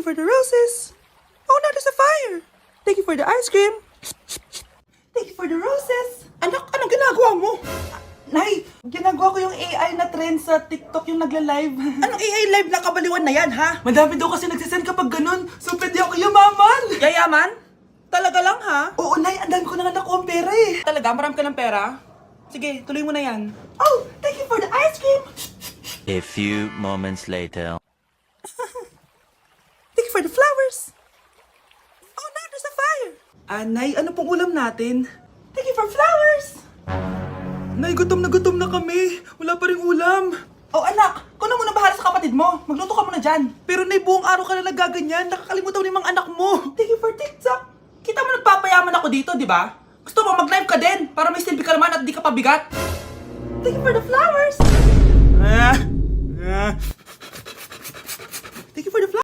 for the roses. Oh no, there's a fire. Thank you for the ice cream. Thank you for the roses. Anak, anong ginagawa mo? Nay, ginagawa ko yung AI na trend sa TikTok yung nagla-live. Anong AI live na kabaliwan na yan, ha? Madami daw kasi nagsisend kapag ganun. So pwede ako yumaman. Yayaman? Talaga lang, ha? Oo, Nay, ang dami ko na nga nakuha ang pera eh. Talaga? Marami ka ng pera? Sige, tuloy mo na yan. Oh, thank you for the ice cream. A few moments later. Thank you for the flowers. Oh no, there's a fire. Nay, ano pong ulam natin? Thank you for flowers. Nay, gutom na kami. Wala pa ring ulam. Oh anak, kung na muna bahala sa kapatid mo. Magluto ka muna dyan. Pero Nay, buong araw ka na nagaganyan. Nakakalimutan mo yung mga anak mo. Thank you for TikTok. Kita mo nagpapayaman ako dito, di ba? Gusto mo mag-live ka din para may silbi ka naman at di ka pabigat. Thank you for the flowers. Thank you for the flowers.